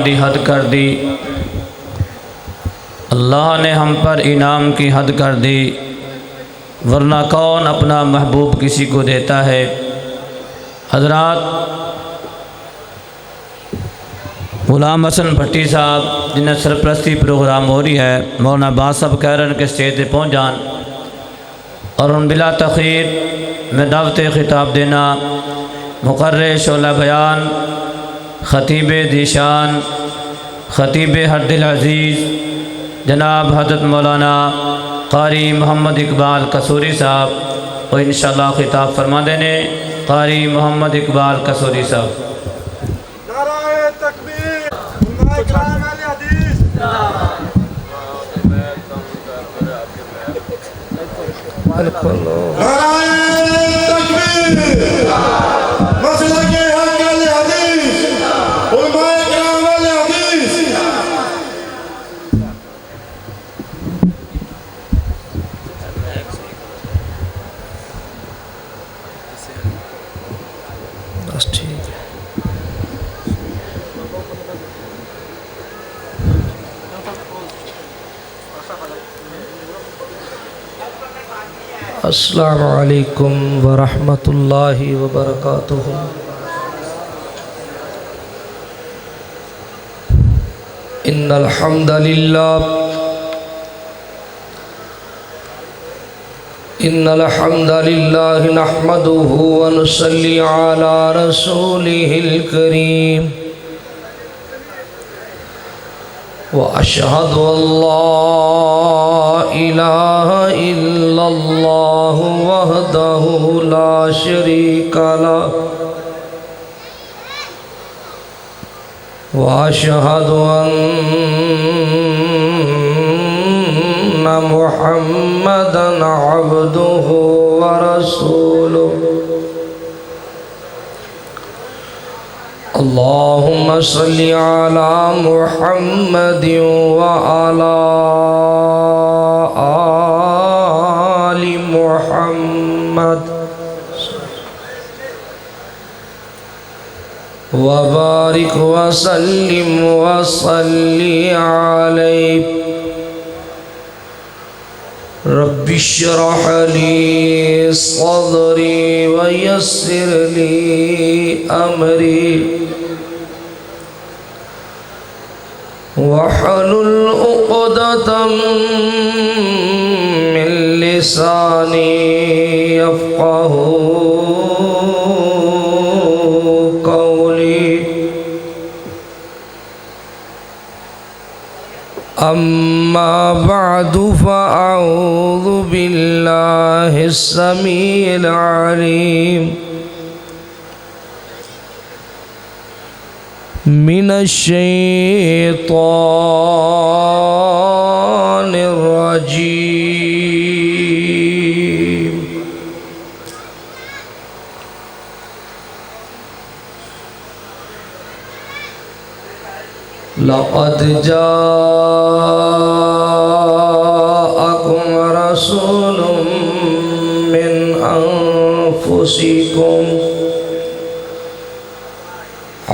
ہماری حد کر دی، اللہ نے ہم پر انعام کی حد کر دی، ورنہ کون اپنا محبوب کسی کو دیتا ہے۔ حضرات، غلام حسن بھٹی صاحب جنہیں سرپرستی پروگرام ہو رہی ہے، مولانا عباس صاحب کہہ رہے ہیں کہ اسٹیج پہ پہنچ جان، اور ان بلا تخیر میں دعوت خطاب دینا مقرر شعلہ بیان خطیب ذیشان خطیب حرد العزیز جناب حضرت مولانا قاری محمد اقبال قصوری صاحب کو انشاءاللہ خطاب فرما دینے۔ قاری محمد اقبال قصوری صاحب۔ نعرہ تکبیر، علماء کرام اہل حدیث، نعرہ تکبیر، مسلک حق اہل حدیث، علماء کرام اہل حدیث۔ بس ٹھیک ہے۔ السلام علیکم ورحمۃ اللہ وبرکاتہ۔ ان الحمد للہ نحمده ونصلی علی رسولہ الکریم، واشہد ان لا الہ الا اللہ وحدہ لا شریک لہ، واشہد ان محمدا عبدہ ورسولہ۔ اللہم صلی علی محمد وعلی آل محمد وبارک وسلم وصلی علیہ۔ رب اشرح لی صدری ویسر لی امری واحلل عقدۃ من لسانی یفقہوا قولی۔ اما بعد فاعوذ باللہ السمیع العلیم من الشیطان الرجیم۔ لقد جاءكم رسول من أنفسكم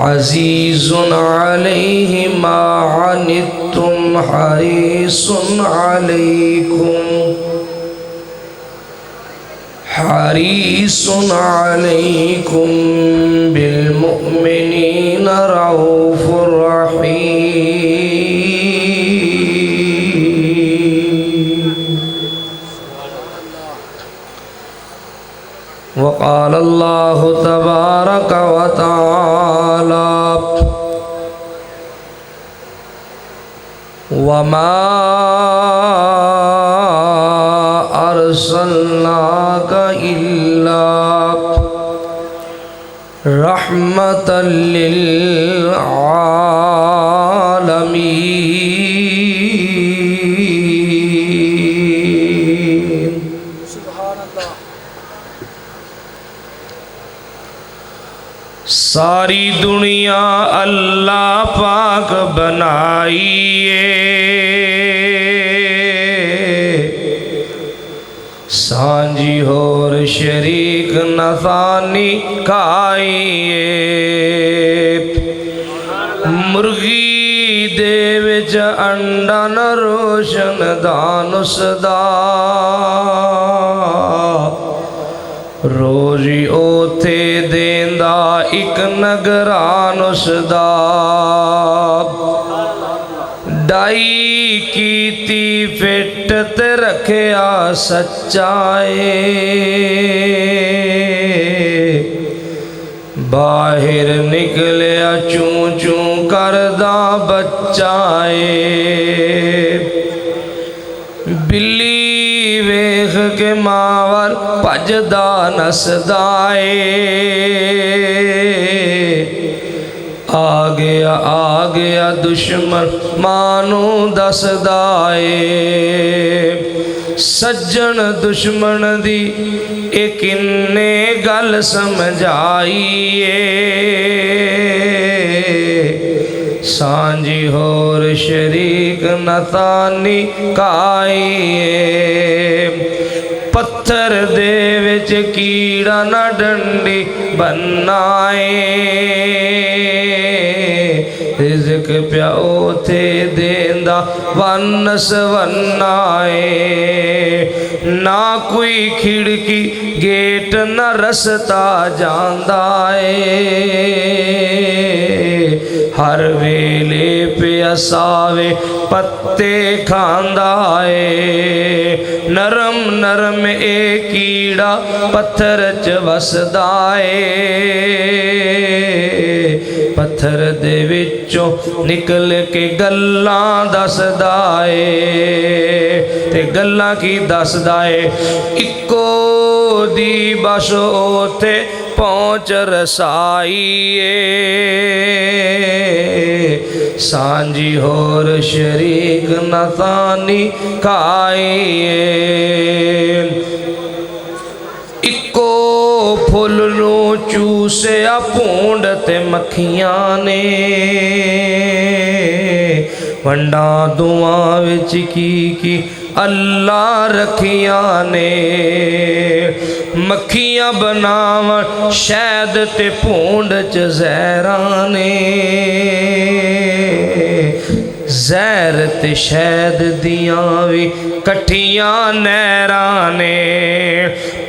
عزيز عليه ما عنتم حريص عليكم بالمؤمنين رؤوف رحيم۔ وقال الله تبارك وتعالى وما أرسلناك إلا رحمة للعالمين۔ ساری دنیا اللہ پاک بنائیے، سانجی اور شریک نثانی کائیے۔ مرغی دے وچ انڈا نہ روشن دان اس دا روزی اوتھے دیندا ایک نگران اس دا ڈائی کیتی فٹ تے رکھیا سچائے باہر نکلیا چون چون کردہ بچائے بلی ویخ کے ماور پجدہ نسدائے آ گیا دشمن مانو دسدائے سجن دشمن دی ایک نے گل سمجھائیے سانجی ہور شریک نتانی کائیے پتھر دے وچ کیڑا نہ ڈنڈی بنائے رزق پیا اوتھے دیندا ونس ونائے نہ کوئی کھڑکی گیٹ نہ رستا جاندا اے ہر ویلے پہ اساوے پتے کھاندا اے نرم نرم اے کیڑا پتھر چ وسدا اے پتھر دے وچوں نکل کے گلاں دسدا اے تے گلاں کی دسدا اے اکو دی بس اوتھے پہنچ رسائیے سانجی ہور شریک نتانی کائیے اکو پھل نو چوسیا پونڈ تے مکھیاں نے ونڈاں دعاں وچ کی اللہ رکھیاں نے مکھیاں بناون شہد تے پونڈ چ زہراں نے زہر تے شہد دیاں وی کٹھیاں نہراں نے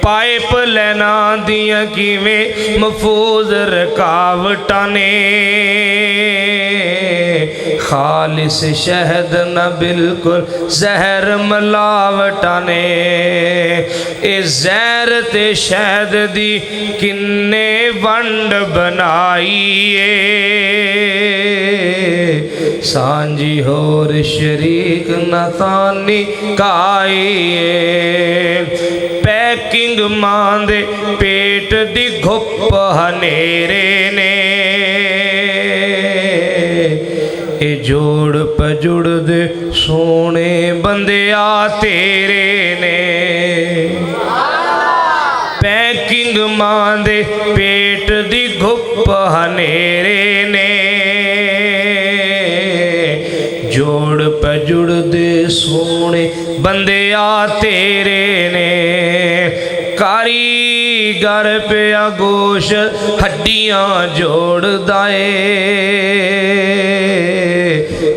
پائپ لینا دیاں کیویں محفوظ رکاوٹاں نے خالص شہد نہ بالکل زہر ملاوٹاں نے اے زہر تے شہد دی کنے ونڈ بنائیے سانجی ہور شریک نتانی کائیے پیکنگ ماندے پیٹ دی گھپ ہنیرے نے اے جوڑ پجڑ دے سونے بندیا تیرے نے پیکنگ ماندے پیٹ دی گھپ ہنیرے نے جوڑ پجڑ دے سونے بندیا تیرے نے کاریگر پیا گوش ہڈیاں جوڑ دائے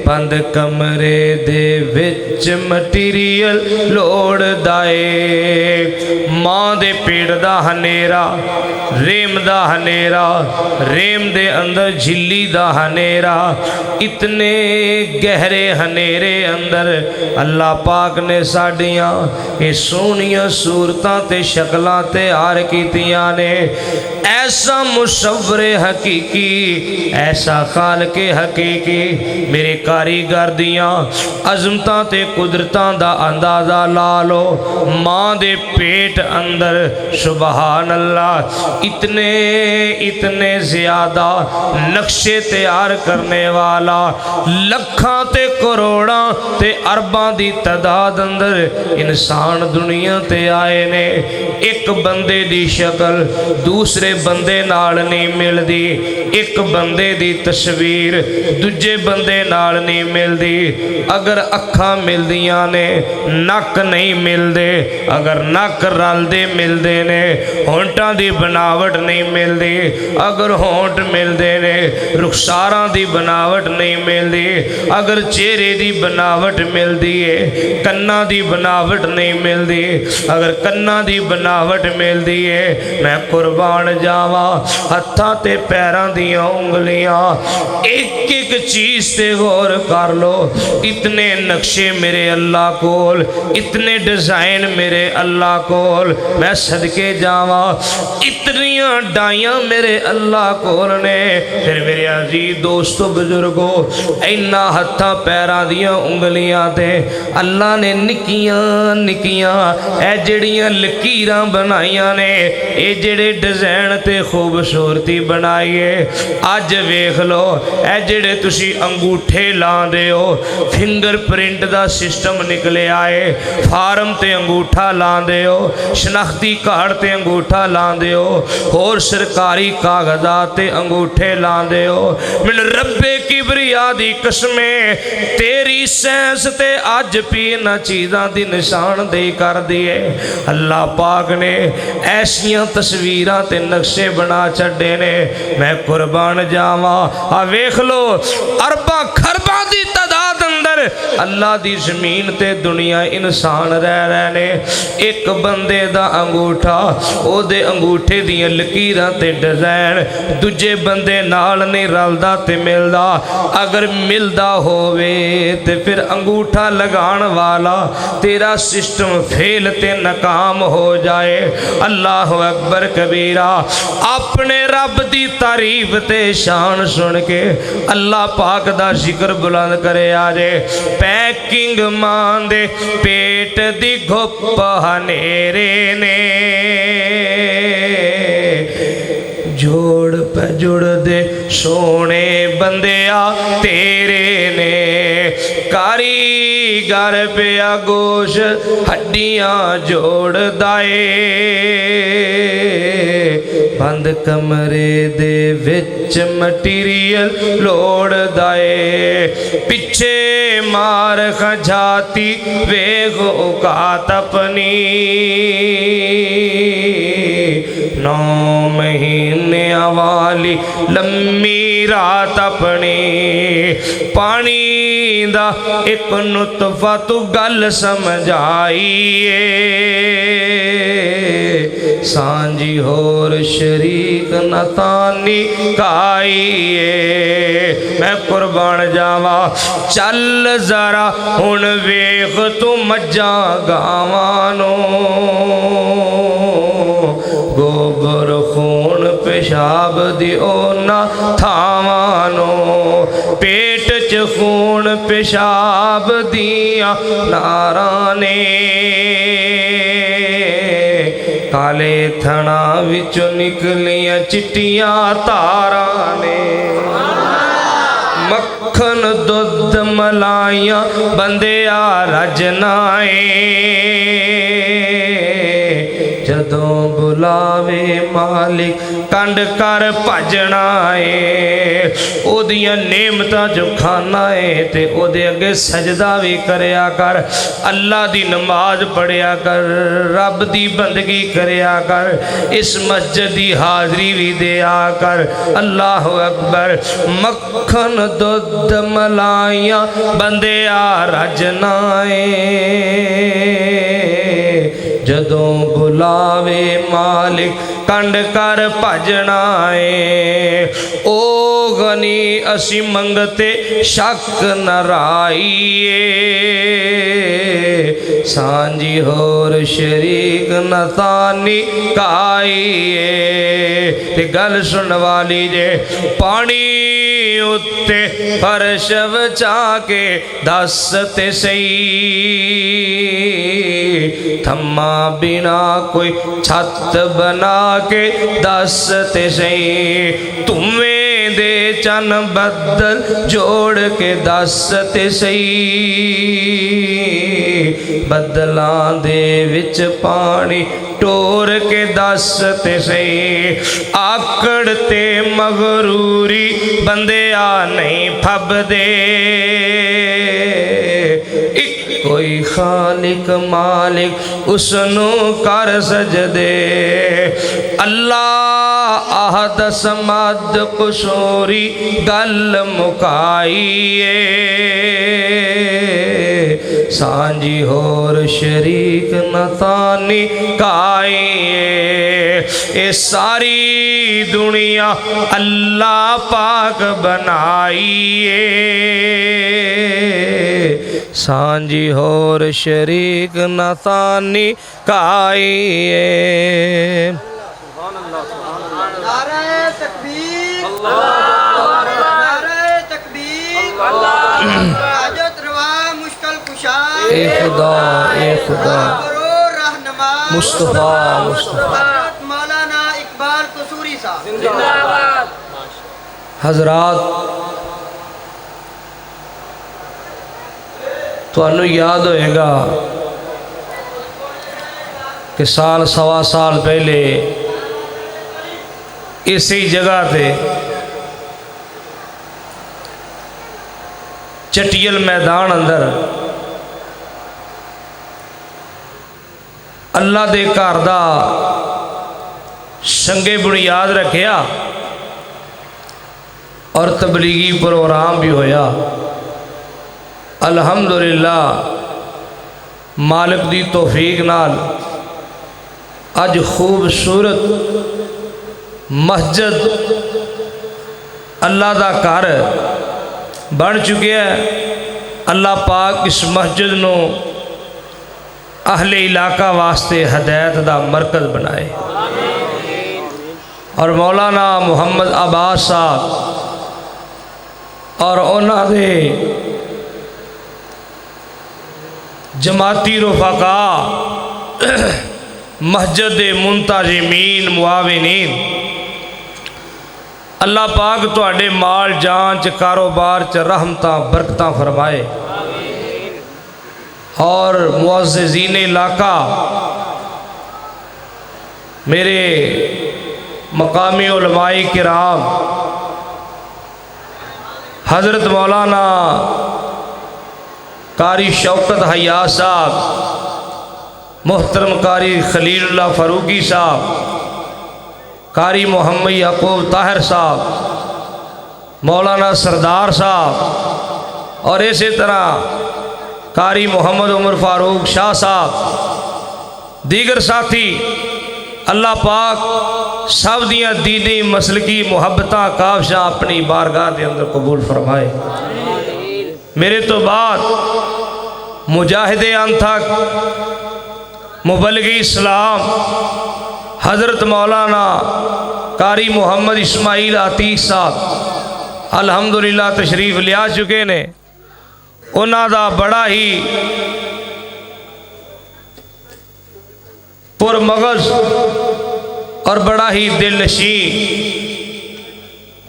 بند کمرے دے وچ مٹیریل لوڑ دائے ماں دے پیڑ دا ہنیرا ریم دا ہنیرا ریم دے اندر جھلی دا ہنیرا اتنے گہرے ہنیرے اندر اللہ پاک نے ساڑیاں یہ سونیاں صورتاں تے شکلاں تیار کیتیاں نے ایسا مصور حقیقی ایسا خالق حقیقی میرے کاریگر دیاں عظمتاں تے قدرتاں دا اندازہ لالو ماں دے پیٹ اندر سبحان اللہ اتنے زیادہ نقشے تیار کرنے والا لکھاں تے کروڑاں تے ارباں دی تعداد اندر انسان دنیا تے آئے نے ایک بندے دی شکل دوسرے بندے نال نہیں مل دی ایک بندے دی تصویر دجے بندے نال نہیں ملدی اگر اکھاں ملدیاں نے نک نہیں ملدے اگر نک رلدے ملدے نے ہونٹاں دی بناوٹ نہیں ملدی اگر ہونٹ ملدے نے رخساراں دی بناوٹ نہیں ملدی اگر چہرے دی بناوٹ ملدی ہے کناں دی بناوٹ نہیں ملدی اگر کناں دی بناوٹ ملدی ہے میں قربان جاواں ہتھاں تے پیراں دیاں انگلیاں ایک ایک چیز تے غور کر لو اتنے نقشے میرے اللہ کول اتنے ڈیزائن میرے اللہ کول میں صدقے جاواں اتنیاں ڈائیاں میرے اللہ کول نے پھر میرے عزیز دوستو بزرگو اینا ہتھاں پیراں دیاں انگلیاں تے اللہ نے نکیاں نکیاں اے جڑیاں لکیراں بنائیاں نے اے جڑے ڈیزائن تے خوبصورتی بنائیے آج ویکھ لو اے جڑے تسی انگوٹھے لان دے ہو فنگر پرنٹ دا سسٹم نکلے آئے فارم تے انگوٹھا لان دے ہو شناختی کارڈ تے انگوٹھا لان دے ہو اور سرکاری کاغذات تے انگوٹھے لان دے ہو من رب کبریا دی قسمیں تیری سینس تے آج پینا چیزاں دی نشان دے کر دیے اللہ پاک نے ایسیاں تصویراں تے نقشے بنا چھڑے نے میں قربان جاواں ویکھ لو ارباں خرباں دی تعداد اندر اللہ دی زمین تے دنیا انسان رہ رہے نے ایک بندے دا انگوٹھا او دے انگوٹھے دیاں لکیراں تے ڈیزائن دوجے بندے نال نہیں رلدا تے ملدا اگر ملدا ہووے تے پھر انگوٹھا لگان والا تیرا سسٹم فیل تے ناکام ہو جائے اللہ اکبر کبیرہ اپنے رب دی تعریف تے شان سن کے اللہ پاک دا ذکر بلند کرے آجے پیکنگ مان دے پیٹ دی گھپ ہنیرے نے جوڑ پہ جڑ دے سونے بندیا تیرے نے کاریگر پیا گوشت ہڈیاں جوڑ دائے بند کمرے دے وچ مٹیریل لوڑ دائے پچھے مار خجاتی ویغ اوقات اپنی 9 مہینے والی لمبی رات اپنی پانی دا ایک نطفہ تو گل سمجھائیے سانجی ہور شریک نتانی کائیے میں قربان جاواں چل ذرا ہن ویخ تو مجھاں گاوانو گوبر خون پیشاب دی اونا تھاوانو پیٹ چ خون پیشاب دیاں نارانے کالے تھنا وچوں نکلیاں چٹیاں تارانے مکھن دودھ ملائیاں بندیا رجنائے جدوں بلاوے مالک کنڈ کر بھجنا ہے او دیاں نعمتاں جو کھانا ہے تے او دے اگے سجدہ بھی کریا کر اللہ دی نماز پڑھیا کر رب دی بندگی کریا کر اس مسجد دی حاضری بھی دیا کر اللہ اکبر مکھن دودھ ملائیاں بندیا رجنائے جدوں بلاوے مالک کنڈ کر بھجنا ہے او غنی اسی منگتے شک نہ رائیے سانجی ہور شریک نتانی کائیے تے گل سن والی جے پانی اتے فرش وچا کے دستے سہی تھما بنا کوئی چھت بنا کے دستے سہی تمہیں دے چن بدل جوڑ کے دستے سہی بدلاں دے وچ پانی ٹور کے دستے سہی آکڑ تے مغروری بندے آ نہیں پھب دے کوئی خالق مالک اس نو کر سجدے اللہ احد سمد قصوری گل مکائیے سانجی ہور شریک نتانی کائیے اے ساری دنیا اللہ پاک بنائیے سانجی ہور شریک نتانی کائیے نعرہ تکبیر نعرہ تکبیر حاجت روا مشکل کشا اے خدا کرو رہنما مصطفیٰ حضرت مولانا اقبال قصوری صاحب حضرات تو انہوں یاد ہوئے گا کہ سال سوا سال پہلے اسی جگہ تے چٹیل میدان اندر اللہ دے گھر دا سنگے بنیاد رکھیا اور تبلیغی پروگرام بھی ہویا الحمدللہ مالک دی توفیق نال اج خوبصورت مسجد اللہ دا گھر بن چکے ہے اللہ پاک اس مسجد نو اہل علاقہ واسطے ہدایت دا مرکز بنائے اور مولانا محمد عباس صاحب اور انہاں دے جماعتی رفقا مسجد منتظمین معاونین اللہ پاک تواڈے مال جان چ کاروبار چ رحمتاں برکتاں فرمائے اور معززین علاقہ میرے مقامی علماء کرام حضرت مولانا قاری شوکت حیا صاحب محترم قاری خلیل اللہ فاروقی صاحب قاری محمد یعقوب طاہر صاحب مولانا سردار صاحب اور اسی طرح قاری محمد عمر فاروق شاہ صاحب دیگر ساتھی اللہ پاک سب دیاں دینی مسلکی محبتاں کافشاں اپنی بارگاہ دے اندر قبول فرمائے میرے تو بعد مجاہد انتھک مبلغی اسلام حضرت مولانا قاری محمد اسماعیل عتیق صاحب الحمدللہ تشریف لیا چکے نے انہاں دا بڑا ہی پر مغز اور بڑا ہی دل نشین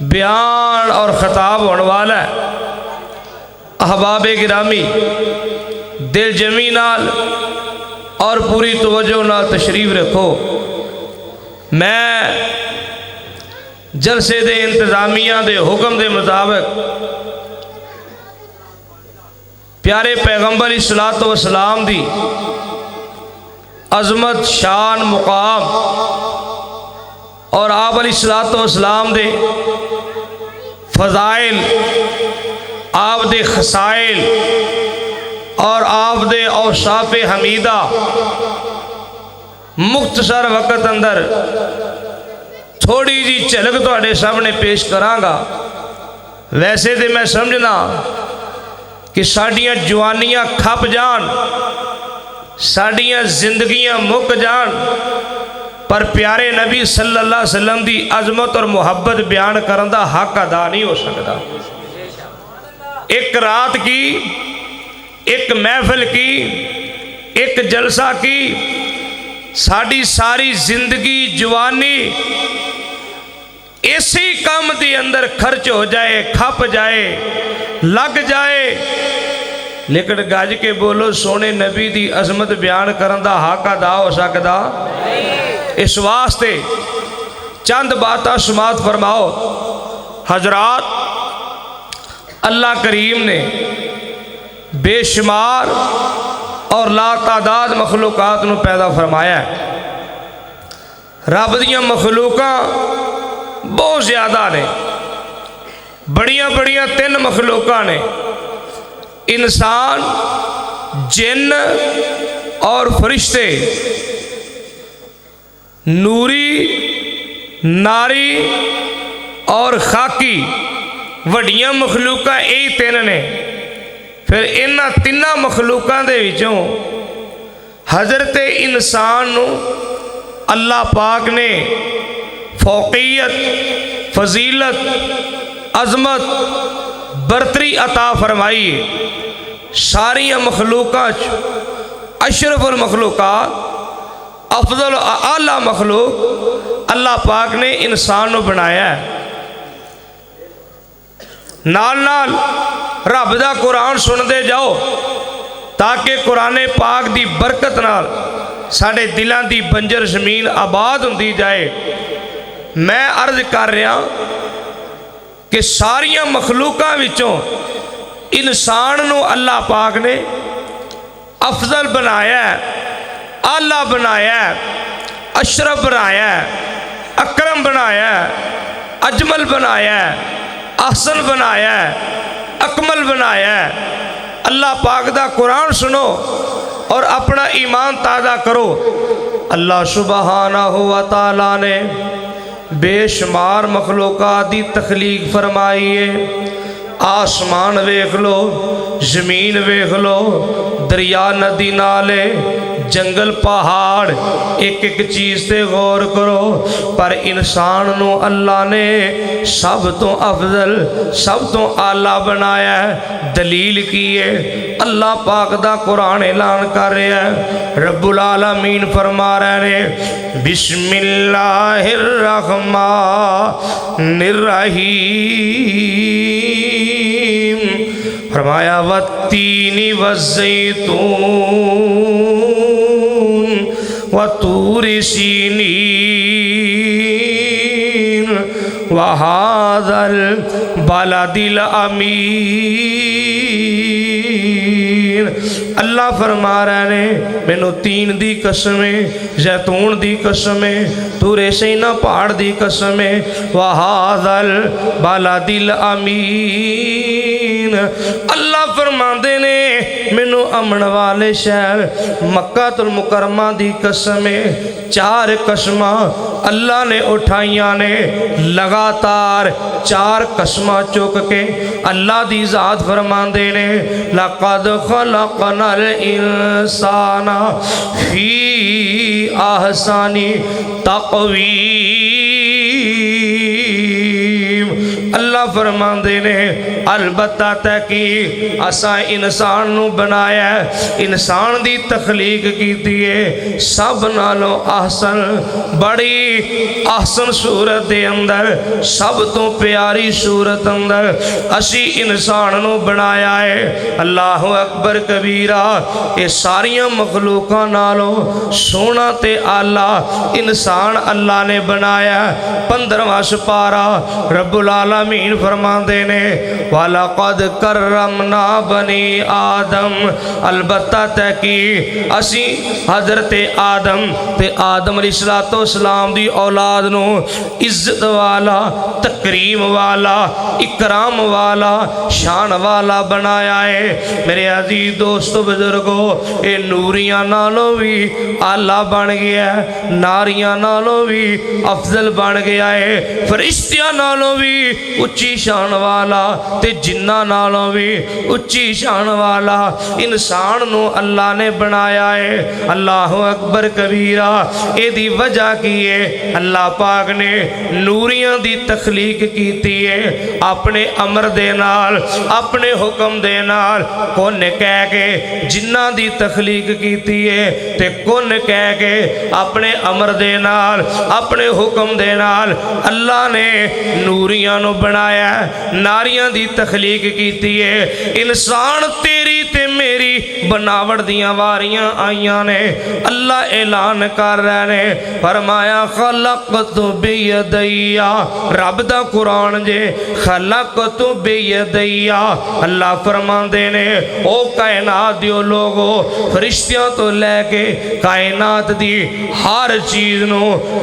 بیان اور خطاب ہونے والا ہے احباب گرامی دل جمی نال اور پوری توجہ نال تشریف رکھو میں جلسے دے انتظامیہ دے حکم دے مطابق پیارے پیغمبر علیہ الصلوۃ والسلام دی عظمت شان مقام اور آپ علیہ الصلوۃ والسلام دے فضائل آپ دے خصائل اور آپ دے اوصاف حمیدہ مختصر وقت اندر تھوڑی جی جھلک تواڈے سامنے پیش کرانگا ویسے تے میں سمجھنا کہ ساڈیاں جوانیاں کھپ جان ساڈیاں زندگیاں مک جان پر پیارے نبی صلی اللہ علیہ وسلم دی عظمت اور محبت بیان کرن دا حق ادا نہیں ہو سکتا ایک رات کی ایک محفل کی ایک جلسہ کی ساڑی ساری زندگی جوانی اسی کام دی اندر خرچ ہو جائے کھپ جائے لگ جائے لیکن گاج کے بولو سونے نبی دی عظمت بیان کرن دا حق ادا ہو سکتا اس واسطے چند باتاں سماعت فرماؤ حضرات اللہ کریم نے بے شمار اور لا تعداد مخلوقات نو پیدا فرمایا ہے۔ رب دیاں مخلوقاں بہت زیادہ نے، بڑیاں بڑیاں 3 مخلوقاں نے، انسان، جن اور فرشتے، نوری، ناری اور خاکی، وڈیاں مخلوقاں یہی 3 نے۔ پھر انہاں 3 مخلوقاں دے وچوں حضرت انسان نو اللہ پاک نے فوقیت، فضیلت، عظمت، برتری عطا فرمائی ہے۔ ساری مخلوقات اشرف المخلوقات، افضل و اعلی مخلوق اللہ پاک نے انسان نو بنایا ہے۔ نال نال رب دا قرآن سنتے جاؤ تاکہ قرآن پاک دی برکت نال ساڑے دلان دی بنجر زمین آباد ہوندی جائے۔ میں عرض کر رہا کہ ساریاں مخلوقاں وچوں انسان نو اللہ پاک نے افضل بنایا ہے، اعلیٰ بنایا ہے، اشرف بنایا ہے، اکرم بنایا ہے، اجمل بنایا ہے، احسن بنایا ہے، اکمل بنایا ہے۔ اللہ پاک دا قرآن سنو اور اپنا ایمان تازہ کرو۔ اللہ سبحانہ و تعالیٰ نے بے شمار مخلوقات دی تخلیق فرمائی ہے۔ آسمان ویکھ لو، زمین ویکھ لو، دریا، ندی، نالے، جنگل، پہاڑ، ایک ایک چیز تے غور کرو۔ پر انسان نو اللہ نے سب تو افضل، سب تو اعلیٰ بنایا ہے۔ دلیل کی ہے؟ اللہ پاک دا قرآن اعلان کر رہا ہے، رب العالمین فرما رہے ہیں بسم اللہ الرحمن الرحیم، فرمایا والتین والزیتون وطور سینین وہذا البلد الامین۔ اللہ فرما رہے ہیں مینوں تین دی قسم ہے، زیتون دی قسم ہے، طور سینا پہاڑ دی قسم ہے، وہذا البلد الامین۔ اللہ فرماندے نے مینوں امن والے شہر مکہ المکرمہ دی قسم ہے۔ 4 قسماں اللہ نے اٹھائیاں نے، لگاتار 4 قسماں چک کے اللہ دی ذات فرماندے نے لقد خلقنا الانسان فی احسن تقویم۔ اللہ فرماندے نے البتہ تحقیق اساں انسان نو بنایا ہے، انسان دی تخلیق کیتی ہے سب نالوں احسن، بڑی احسن صورت دے اندر، سب تو پیاری صورت اندر اسی انسان نو بنایا ہے۔ اللہ اکبر کبیرہ، یہ ساریاں مخلوقاں نالوں سونا تے آلہ انسان اللہ نے بنایا۔ 15واں سپارہ رب العالمین فرماندے نے وَلَقَدْ كَرَّمْنَا بَنِي آدم، البتہ تحقیق اسی حضرت آدم تے آدم علیہ السلام دی اولاد نو عزت والا، تکریم والا، اکرام والا، شان والا بنایا ہے۔ میرے عزیز دوستو بزرگو، اے نوریاں نالوں بھی آلہ بن گیا ہے، ناریاں نالوں بھی افضل بن گیا ہے، فرشتیاں نالوں بھی اچھی شان والا تے جنہ نالوں بھی اچھی شان والا انسان نو اللہ نے بنایا ہے۔ اللہ اکبر کبیرہ، اے دی وجہ کی ہے اللہ پاک نے نوریاں دی تخلیق کیتی ہے اپنے امر دے نال، اپنے حکم دے نال۔ کون کہہ کے جنہ دی تخلیق کیتی ہے تے کون کہہ کے اپنے امر دے نال، اپنے حکم دے نال اللہ نے نوریاں نو بنایا، ناریاں دی تخلیق کیتی ہے۔ انسان تیری تے میری میری بناوٹ دیاں واریاں آئیاں نے اللہ اعلان کر رہے نے فرمایا خلقت بیدیا رب دا قرآن جے خلقت بیدیا اللہ فرماندے نے او کائنات دیو لوگو فرشتیاں تو لے کے کائنات دی ہر چیز نو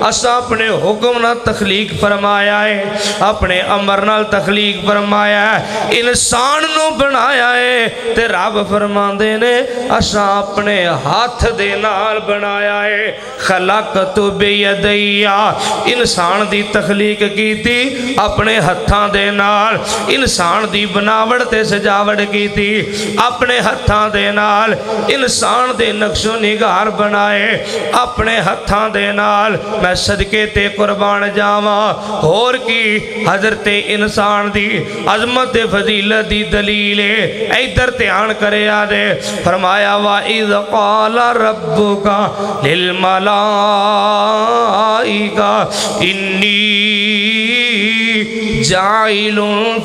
اسا اپنے حکم نہ تخلیق فرمایا ہے اپنے امر نال تخلیق فرمایا ہے انسان نو بنایا ہے تے رب فرماندے نے اسا اپنے ہاتھ دے نال بنایا ہے خلقت بیدیا انسان دی تخلیق کیتی اپنے ہتھاں دے نال انسان دی بناوٹ تے سجاوٹ کیتی اپنے ہتھاں دے نال انسان دے نقش و نگار بنائے اپنے ہتھاں دے نال میں صدقے تے قربان جاواں اور کی حضرت انسان دی عظمت فضیلت دی دلیل ہے ادھر دھیان کرے آدھے فرمایا وَإِذْ قَالَ رَبُّكَ لِلْمَلَائِكَةِ إِنِّي جَاعِلٌ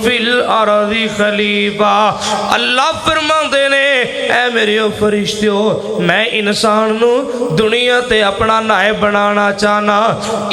فِي الْأَرْضِ خَلِيفَةً اللہ فرماندے نے اے میرے فرشتیوں میں انسان نو دنیا تے اپنا نائب بنانا چاہنا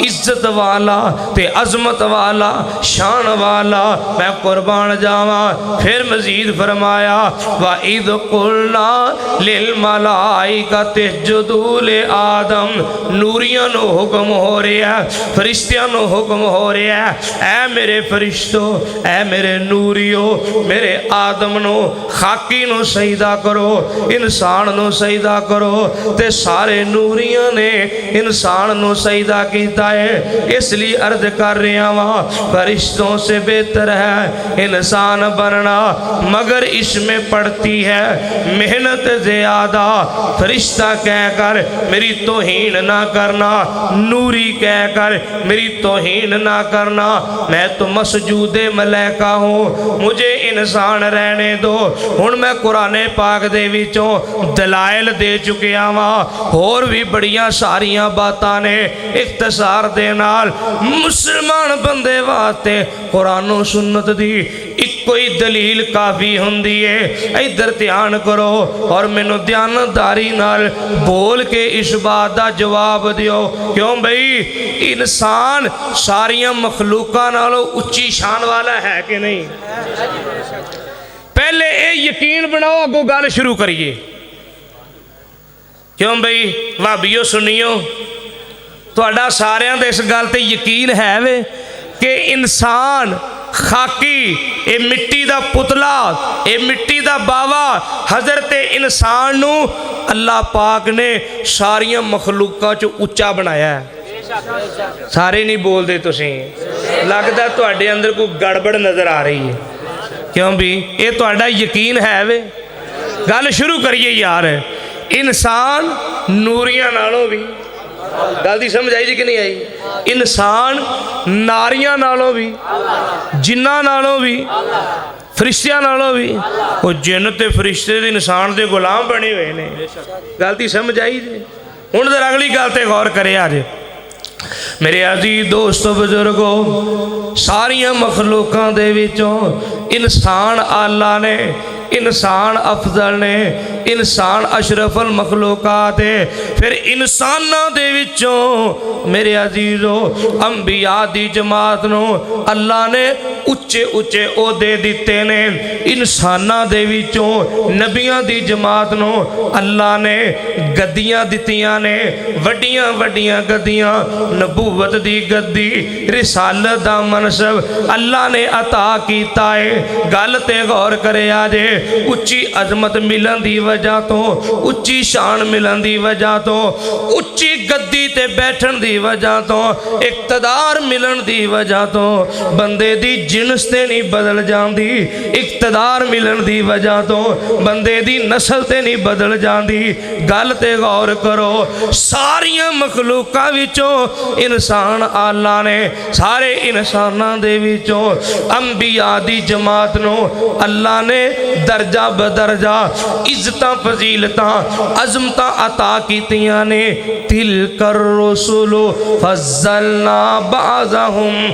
عزت والا تے عظمت والا شان والا میں قربان جاواں پھر مزید فرمایا وَإِذْ قُلْنَا لِلْمَلَائِكَةِ اسْجُدُوا لِآدَمَ نوریاں نو حکم ہو رہا ہے فرشتیاں نو حکم ہو رہا ہے اے میرے فرشتوں اے میرے نوریو میرے آدم نو خاکی نو سجدہ کرو انسان نو سجدہ کرو تے سارے نوریاں نے انسان نو سجدہ کیتا ہے اس لیے عرض کر رہا ہوں فرشتوں سے بہتر ہے انسان بننا مگر اس میں پڑتی ہے محنت زیادہ فرشتہ کہہ کر میری توہین نہ کرنا نوری کہہ کر میری توہین نہ کرنا میں تو مسجود ملائکہ ہوں مجھے انسان رہنے دو ہن میں قرآن پاک دے وچوں دلائل دے چکیا ہاں اور بھی بڑیاں ساریاں باتاں نے اختصار دے نال مسلمان بندے واسطے قرآن و سنت دی ایک کوئی دلیل کافی ہوندی ہے ادھر دھیان کرو اور مینوں دیانتداری نال بول کے اس بات دا جواب دیو کیوں بھئی انسان ساریاں مخلوقاں نالوں اچھی شان والا ہے کہ نہیں پہلے اے یقین بناؤ اگوں گل شروع کریے کیوں بھئی وہابیو سنیو تہاڈا ساریاں دے اس گل تے یقین ہے وے کہ انسان خاکی اے مٹی دا پتلا اے مٹی دا باوا حضرت انسان نو اللہ پاک نے ساریاں مخلوقاں چو اچا بنایا ہے سارے نہیں بول دے تسی لگدا تہاڈے اندر کوئی گڑبڑ نظر آ رہی ہے کیوں بھی اے تہاڈا یقین ہے وے گل شروع کریے یار انسان نوریاں نالوں بھی گل دی سمجھ آئی جی کہ نہیں آئی انسان ناریاں نالوں بھی جنہ نالوں بھی فرشتیاں نالوں بھی وہ جن تے فرشتے دے انسان دے غلام بنے ہوئے نے گل دی سمجھ آئی جی ہن ذرا اگلی گل تے غور کرے آج میرے عزیز دوستو بزرگو ساریاں مخلوقاں دے وچوں انسان اللہ نے انسان افضل نے انسان اشرف المخلوقات ہے پھر انساناں دے وچوں میرے عزیزو انبیاء دی جماعت نو اللہ نے اچے اچے عہدے دیتے نے انساناں دے وچوں نبیاں دی جماعت نو اللہ نے گدیاں دتیاں نے وڈیاں وڈیاں گدیاں نبوت دی گدی رسالت دا منصب اللہ نے عطا کیتا ہے گل تے غور کرے آجے اچھی عظمت ملن دی وجہ تو اچھی شان ملن دی وجہ تو اچھی گدی تے بیٹھن دی وجہ تو اقتدار ملن دی وجہ تو بندے دی جنس تے نہیں بدل جاندی اقتدار ملن دی وجہ تو بندے دی نسل تے نہیں بدل جاندی گل تے غور کرو ساریاں مخلوقاں وچوں انسان اللہ نے سارے انساناں دے وچوں انبیاء دی جماعت نو اللہ نے درجہ بدرجہ عزتاں فضیلتاں عظمتاں عطا کیتیاں نے تلک الرسل فضلنا بعضهم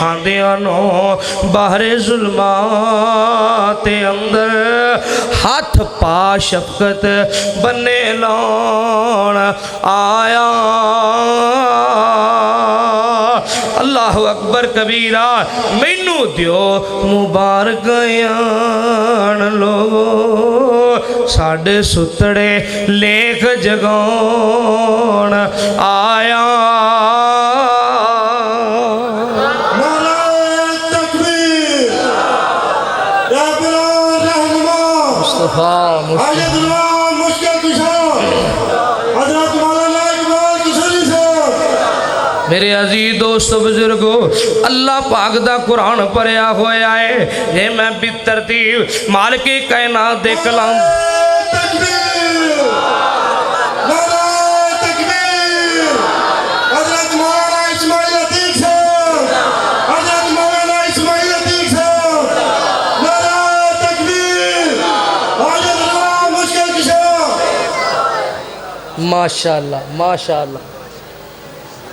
ویکھاندیاں نو باہر ظلمات اندر ہاتھ پا شفقت بنے لون آیا اللہ اکبر کبیرہ مینو دیو مبارک یان لوگو ساڑے ستڑے لیکھ جگون آیا میرے عزیز دوست بزرگو اللہ پاک دا قرآن پڑھیا ہویا ہے یہ میں بھی ترتیب مالک کائنات دے کلام ماشاءاللہ ماشاءاللہ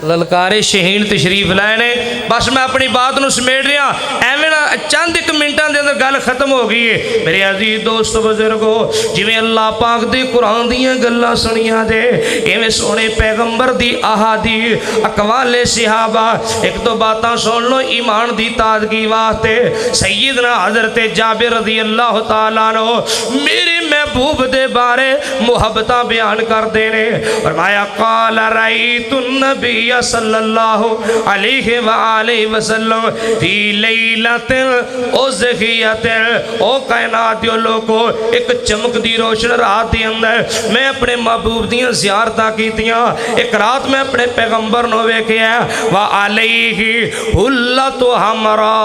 للکار شہین تشریف لائے نے بس میں اپنی بات نو سمیٹ رہا ایویں نہ چند ایک منٹاں دے اندر گل ختم ہو گئی ہے میرے عزیز دوست بزرگو جویں اللہ پاک دے قرآن دیاں گلاں سنیاں دے ایویں سونے پیغمبر دی احادیث اقوال صحابہ ایک دو باتاں سن لو ایمان دی تازگی واسطے سیدنا حضرت جابر رضی اللہ تعالیٰ عنہ میرے محبوب دے بارے محبتاں بیان کر دینے فرمایا قال رأیت النبی صلی اللہ علیہ وآلہ وسلم فی لیلت اوزخیت او کائنات دیو لوگو ایک چمک دی روشن رات دی اندر میں اپنے محبوب دیاں زیارتاں کیتیاں ایک رات میں اپنے پیغمبر نو ویکھیا وعلیہ حلت حمراء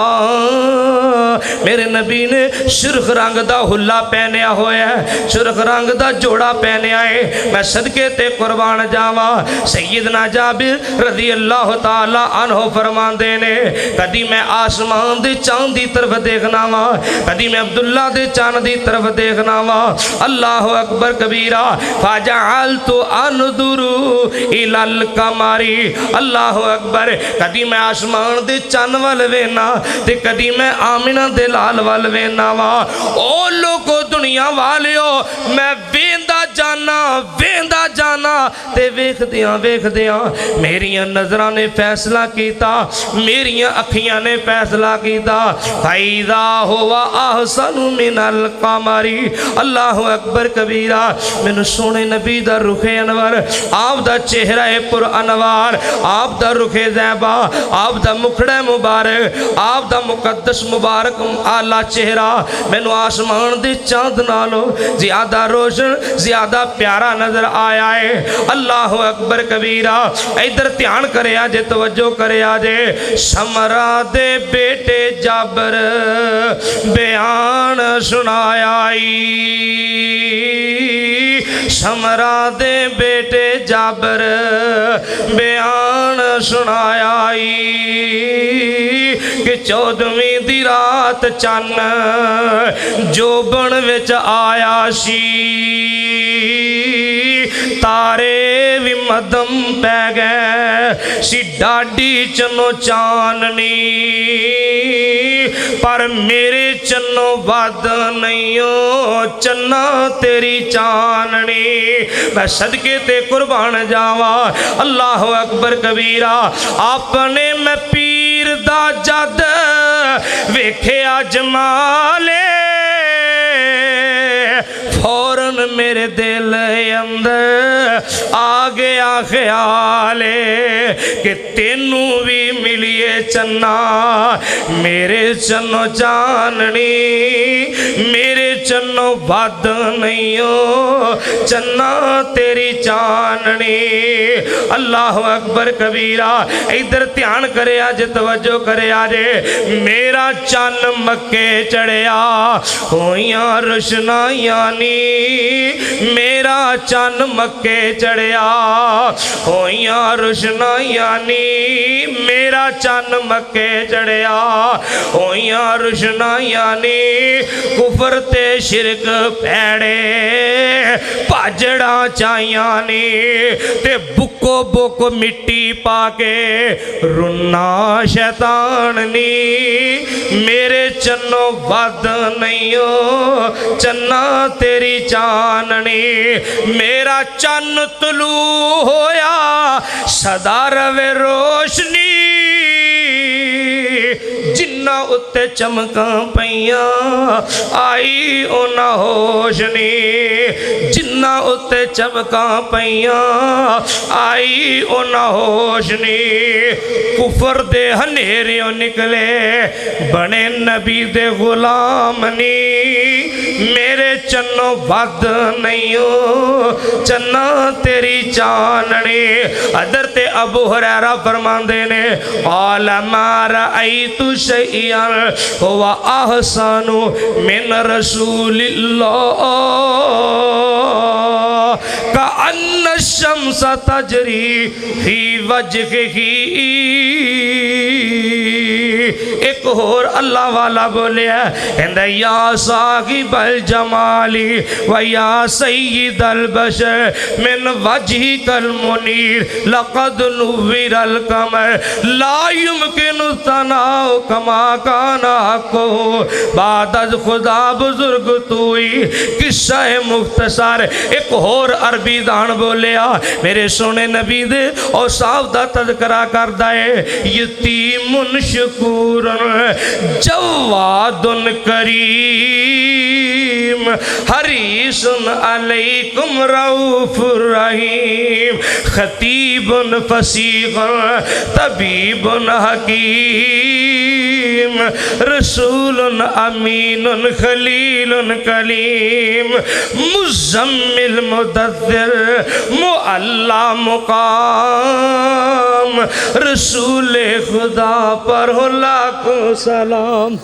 میرے نبی نے سرخ رنگ دا حلہ پہنیا ہویا ہے سرخ رنگ دا جوڑا پہنیا ہے میں صدقے تے قربان جاوا سیدنا جابر رضی اللہ تعالیٰ عنہ فرمان دینے کدی میں آسمان دے چاند دی طرف دیکھنا وا کدی میں عبداللہ دے چاند دی طرف دیکھنا وا اللہ اکبر کبیرہ فجعلت انظر الی القمر اللہ اکبر کدی میں آسمان دے چاند وال وینا تے کدی میں آمنہ دے لال وال وینا وا او لوگو دنیا والیو میں ویندا جانا تے ویکھ دیاں میریاں نظرہ نے فیصلہ کیتا میریاں اکھیاں نے فیصلہ کیتا فَإِذَا هُوَ أَحْسَنُ مِنَ الْقَمَرِ اللہ اکبر کبیرہ میں نے سونے نبی دا رخ انور آپ دا چہرہ پر انوار آپ دا رخ زیبا آپ دا مکھڑے مبارک آپ دا مقدس مبارک آلہ چہرہ میں نے آسمان دے چاند نالو زیادہ روشن زیادہ پیارا نظر آیا ہے اللہ اکبر کبیرہ ادھر دھیان کرے آجے توجہ کرے آجے سمرا دے بیٹے جابر بیان سنایا سمرا دے بیٹے جابر بیان سنایا کہ 14ویں دی رات چن جو بن وچ آیا سی تارے بھی مدم پہ گئے سی ڈاڈی چنو چاننی پر میرے چنو ود نہیں چنا تیری چاننی میں صدقے تے قربان جاوا اللہ اکبر کبیرہ اپنے میں پیر دا جد ویکھیا جمالے فوراً میرے دل اندر آ گیا خیال کہ تینوں بھی ملیے چنا میرے چنو چاننی میرے چنو ود نہیں چنا تیری چاننی اللہ اکبر کبیرہ ادھر دھیان کرے آج توجہ کرے آج میرا چن مکے چڑھیا ہویاں روشنائیاں نی میرا چن مکے چڑھیا ہوئیاں روشنائیاں نی میرا چن مکے چڑھیا ہوئیاں روشنائیاں نی کفر تے شرک پیڑے پاجڑا چائیاں نی تے بکو بکو مٹی پا کے رنا شیطان نی میرے چنو ود نہیں ہو چنا تیری چاننی میرا چن طلوع ہویا صدا روے روشنی جنہ اتے چمکاں پیاں آئی اونا ہوشنی جنہ اتے چمکاں پیاں آئی اونا ہوشنی کفر دے ہنیریوں نکلے بنے نبی دے غلام نی میرے چنو ود نہیں ہو چنا تیری چاننی حضرت ابو ہریرہ فرماندے نے قال ما رأیت شیئا ہوا احسن من رسول اللہ کأن الشمس تجری فی وجہہ ایک اور اللہ والا بولے ہے یا صاحب الجمالی و یا سید البشر من وجہک المنیر لقد نور القمر لا یمکن الثناء کما کان حقہ بعد از خدا بزرگ توئی قصہ مختصر ایک اور عربی دان بولیا میرے سونے نبی دے اور صاحب دا تذکرہ کردہ ہے یتیم شکور جواد کریم حریص علیکم رؤوف رحیم خطیب فصیح طبیب حکیم رسول امین خلیل کلیم مزمل مدثر معلا مقام رسول خدا پر ہو لاکھوں سلام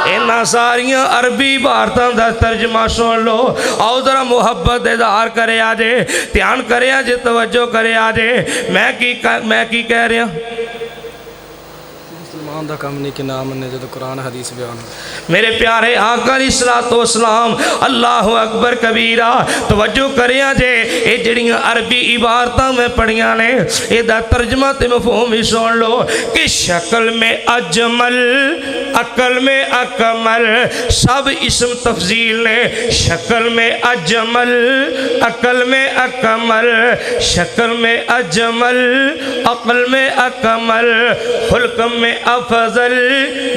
اینا ساریاں عربی بارتاں دا ترجمہ سن لو آؤ ذرا محبت اظہار کرے آجے دھیان کرے آجے توجہ کرے آجے میں کی کہہ رہا مسلمان دا کم نہیں کہ نام نے جو قرآن حدیث بیان میرے پیارے آقا علیہ السلام اللہ اکبر کبیرہ توجہ کریاں جے اے جڑیاں عربی عبارتاں میں پڑھیاں نے اے دا ترجمہ تے مفہوم ہی سن لو کہ شکل میں اجمل عقل میں اکمل سب اسم تفضیل نے شکل میں اجمل عقل میں اکمل شکل میں اجمل عقل میں اکمل خلق میں افضل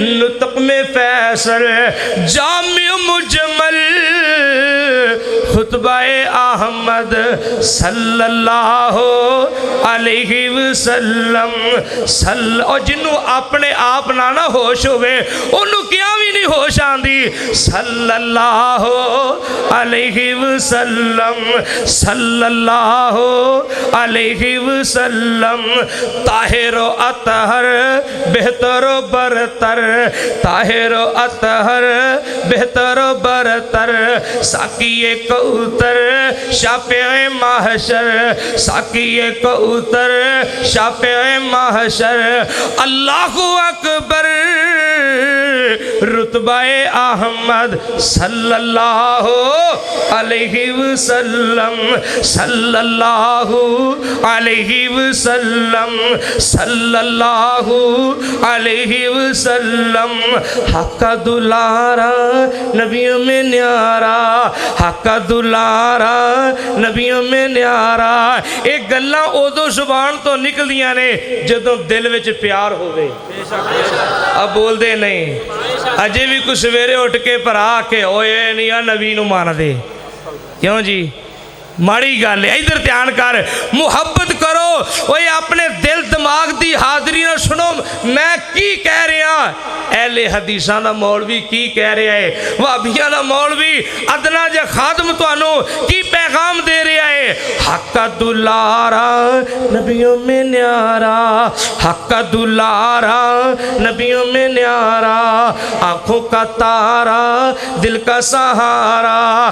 نطق میں فیصل جامع مجمل خطبہ احمد صلی اللہ علیہ وسلم اور جنہوں اپنے آپ نہ ہوش ہوئے انہوں کیا بھی نہیں ہوش آندی صلی اللہ علیہ وسلم صلی اللہ علیہ وسلم طاہر و اطہر بہتر و برتر طاہر و اطہر بہتر و برتر ساقی کوثر شافع محشر ساقی کوثر شافع محشر اللہ اکبر رتبہ احمد صلی اللہ علیہ وسلم صلی اللہ علیہ وسلم صلی اللہ علیہ وسلم حق دلارا نبیوں میں نیارا حق دلارا نبیوں میں نیارا ایک گلاں اودو زبان تو نکل دیاں نے جدوں دل وچ پیار ہوئے اب بول دے نہیں اجے بھی کچھ سویرے اٹھ کے پر آ کے اوئے نہیں نبی نو مان دے کیوں جی ماڑی گل ہے ادھر دھیان کر محبت کرو اوئے اپنے دل دماغ دی حاضری نہ سنو میں کی کہہ رہا اہل حدیثاں دا مولوی کی کہہ رہا ہے وہابیاں دا مولوی ادنا جا خادم توانو کی پیغام دے رہا ہے حق دلارا نبیوں میں نیارا حق دلارا نبیوں میں نیارا آنکھوں کا تارا دل کا سہارا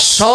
100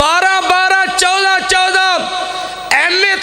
12-12 14-14 MA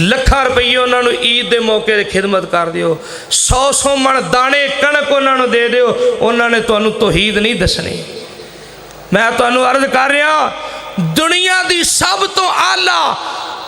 ਲੱਖਾਂ ਰੁਪਈਏ ਉਹਨਾਂ ਨੂੰ ਈਦ ਦੇ ਮੌਕੇ ਤੇ ਖਿਦਮਤ ਕਰ ਦਿਓ 100 ਮਣ ਦਾਣੇ ਕਣਕ ਉਹਨਾਂ ਨੂੰ ਦੇ ਦਿਓ ਉਹਨਾਂ ਨੇ ਤੁਹਾਨੂੰ ਤੌਹੀਦ ਨਹੀਂ ਦੱਸਣੀ ਮੈਂ ਤੁਹਾਨੂੰ ਅਰਜ਼ ਕਰ ਰਿਹਾ ਦੁਨੀਆ ਦੀ ਸਭ ਤੋਂ ਆਲਾ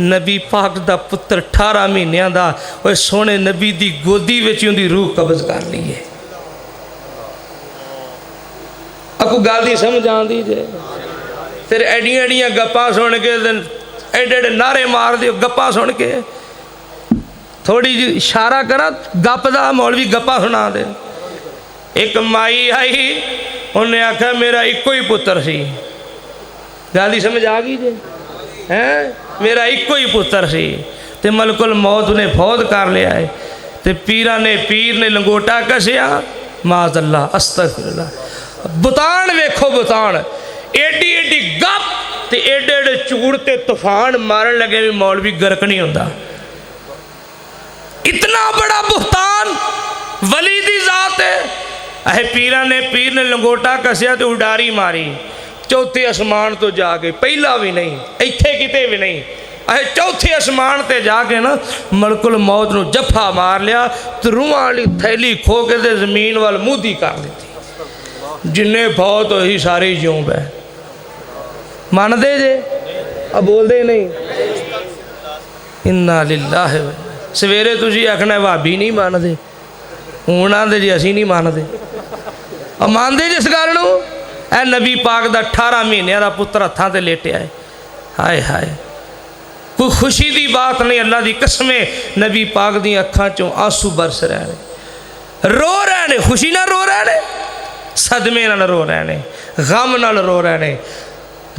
نبی پاک دا پتر 18 مہینیاں دا وہ سونے نبی دی گودی وچ اون دی روح قبض کر لی ہے اکو گل دی سمجھ آندی جے پھر ایڈیاں ایڈیاں گپاں سن کے ایڈے ایڈے نعرے مار دیو گپاں سن کے تھوڑی جی اشارہ کرا گپ دا مولوی گپاں سنا دے ایک مائی آئی انہیں آکھا میرا ایکو ہی پتر سی گالی سمجھ آگئی جے میرا ایکو ہی پتر سی تے ملک الموت نے فوت کر لیا ہے تے پیر نے لنگوٹا کسیا معاذ اللہ استغفر اللہ بتان ویکھو بتان ایڈی ایڈی گپ تے ایڈے ایڈے چوڑ تے طوفان مارن لگے بھی مولوی گرک نہیں ہوتا اتنا بڑا بہتان ولی دی ذات ہے پیر نے لنگوٹا کسیا تے اڈاری ماری چوتھے اسمان تو جا کے پہلا بھی نہیں ایتھے کتے بھی نہیں چوتھے اسمان تے جا کے نا ملک الموت نو جفا مار لیا تو روحاں والی تھیلی کھو کے تے زمین وال مودی کر دیتی جنہیں بہت ہوئی ساری جیوں بے مان دے جے اب بول دے نہیں انا للہ سویرے تجھے آکھنا ہے وابی نہیں مان دے ہونا دے جی اسی نہیں مان دے اب مان دے جس کارنوں اے نبی پاک دا 18 مہینے دا پتر ہتھاں تے لیٹے آئے ہائے ہائے کوئی خوشی دی بات نہیں اللہ دی قسمیں نبی پاک دی اکھاں چوں آنسو برس رہے رو رہے خوشی نہ رو رہے صدمے نہ رو رہے غم نہ رو رہے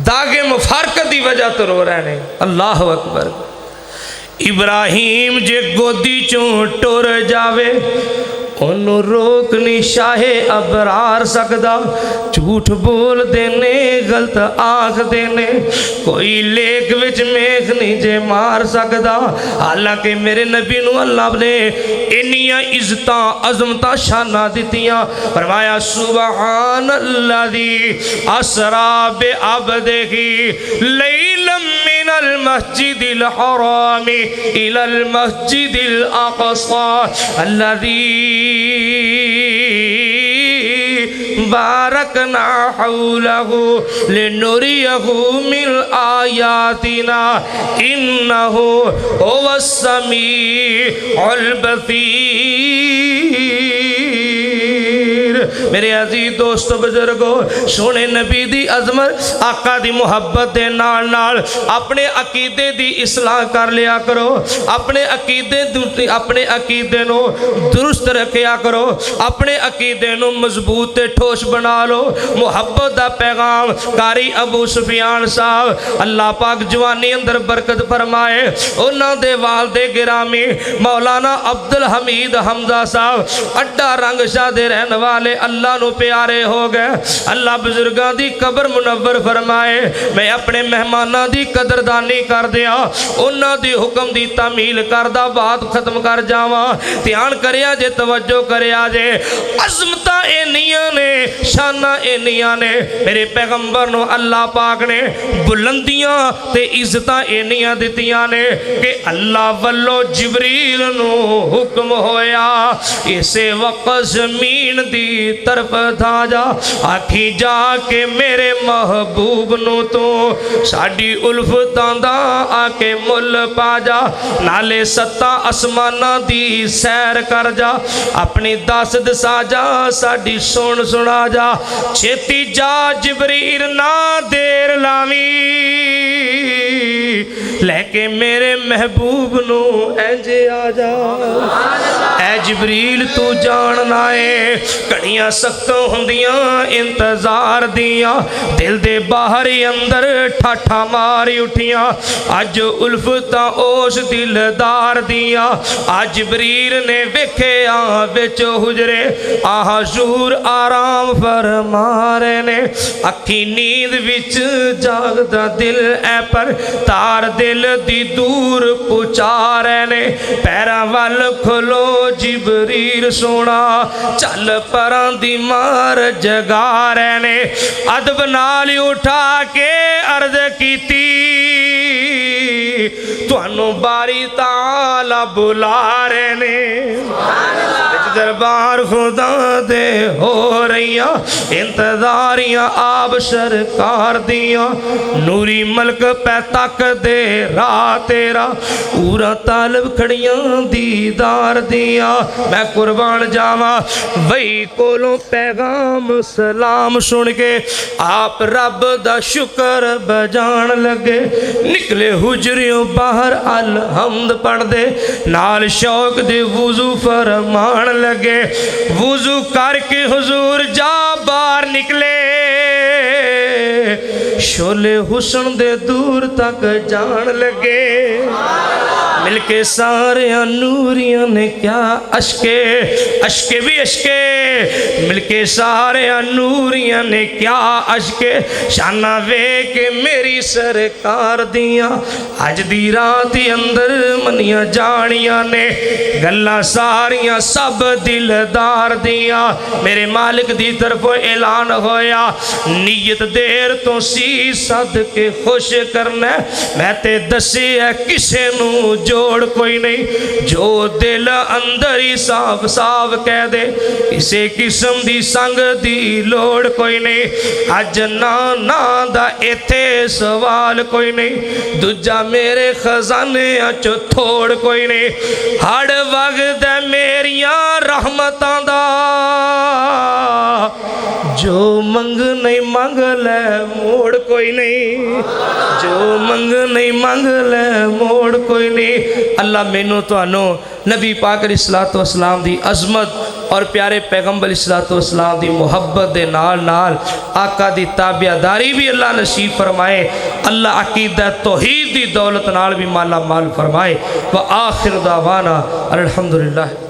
داغے مفارقت دی وجہ تو رو رہے اللہ اکبر ابراہیم جے گودی چوں ٹور جاوے انہوں روک نہیں شاہ ابرار سکدا جھوٹ بول دینے غلط آنکھ دینے کوئی لیک وچ میخ نہیں جے مار سکدا حالانکہ میرے نبی نو اللہ نے انیاں عزتاں عظمتاں شانہ دیتیاں فرمایا سبحان الذی اسرا بعبدہ لیلا من المسجد الحرام الى المسجد الاقصى الذي بارکنا حولہ لنریہ من آیاتنا انہو هو السمیع البصیر میرے عزیز دوستو بزرگو سونے نبی دی عظمت آقا دی محبت دے نال نال اپنے عقیدے دی اصلاح کر لیا کرو اپنے عقیدے نو درست رکھیا کرو اپنے عقیدے نو مضبوط تے ٹھوس بنا لو محبت دا پیغام قاری ابو سفیان صاحب اللہ پاک جوانی اندر برکت فرمائے انہاں دے والدے گرامی مولانا عبدالحمید حمزہ صاحب اڈا رنگ شاہ دے رہن والے اللہ نو پیارے ہو گئے اللہ بزرگاں دی قبر منور فرمائے میں اپنے مہماناں دی قدردانی کر دیا انہاں دی حکم دی تعمیل کردہ بات ختم کر جاواں دھیان کریا جے توجہ کریا جے عظمتاں اینیاں نے شانہ اینیاں نے میرے پیغمبر نو اللہ پاک نے بلندیاں تے عزتاں اینیاں دیتیاں نے کہ اللہ والو جبریل نو حکم ہویا اسے وقت زمین دی طرف تھا جا آکھی جا کے میرے محبوب نو تو ساڑی الفتاں دا آکے مل پا جا نالے ستا اسمانہ دی سیر کر جا اپنی دست دسا جا ساڑی سن سنا جا چھتی جا جبریل نہ دیر لاوی لے کے میرے محبوب نو اینجے آ جا اے جبریل تو جاننا ہے کڑیاں سختوں ہندیاں انتظار دیاں دل دے باہری اندر ٹھاٹھا ماری اٹھیاں آج الفتاں اوش دلدار دیاں آج جبریل نے ویکھے بچو حجرے حضور آرام فرما رہے نے اکھی نیند وچ جاگدا دل اے پر تار دل دی دور پچا رہے نے پیراں وال کھلو جبریل سونا چل پران دی مار جگا رہے نے ادب نال اٹھا کے عرض کیتی تو انو باری تعالی بلا رہے نے دربار خدا دے ہو رہیاں انتظاریاں آپ سرکار دیاں نوری ملک پہ تک دے راہ تیرا پورا طالب کھڑیاں دیدار دیاں میں قربان جاواں وہی کولوں پیغام سلام سن کے آپ رب دا شکر بجان لگے نکلے حجریوں باہر الحمد پڑھ دے نال شوق دے وضو فرمان لگے وضو کر کے حضور جا باہر نکلے شولے حسن دے دور تک جان لگے مل کے سارے نوریاں نے کیا اشکے اشکے بھی اشکے مل کے سارے نوریاں نے کیا اشکے شانہ وے کے میری سرکار دیاں اج دی رات اندر منیاں جانیاں نے گلاں ساریاں سب دلدار دیاں میرے مالک دی طرف اعلان ہویا نیت دیر تو سی صدقے خوش کرنا میں تے دسی ہے کسے نو جوڑ کوئی نہیں جو دل اندر ہی صاف صاف کہہ دے کسے قسم دی سنگ دی لوڑ کوئی نہیں اج نا دا ایتھے سوال کوئی نہیں دجا میرے خزانے اچھو تھوڑ کوئی نہیں ہڑ وقت ہے میریاں رحمتاں دا جو منگ نہیں منگ لے موڑ کوئی نہیں جو منگ نہیں منگ لے موڑ کوئی نہیں اللہ مینوں تانوں نبی پاک علیہ الصلوۃ والسلام دی عظمت اور پیارے پیغمبر علیہ الصلوۃ والسلام دی محبت دے نال نال آقا دی تابعداری بھی اللہ نصیب فرمائے اللہ عقیدہ توحید دی دولت نال بھی مالا مال فرمائے وآخر دعوانا الحمدللہ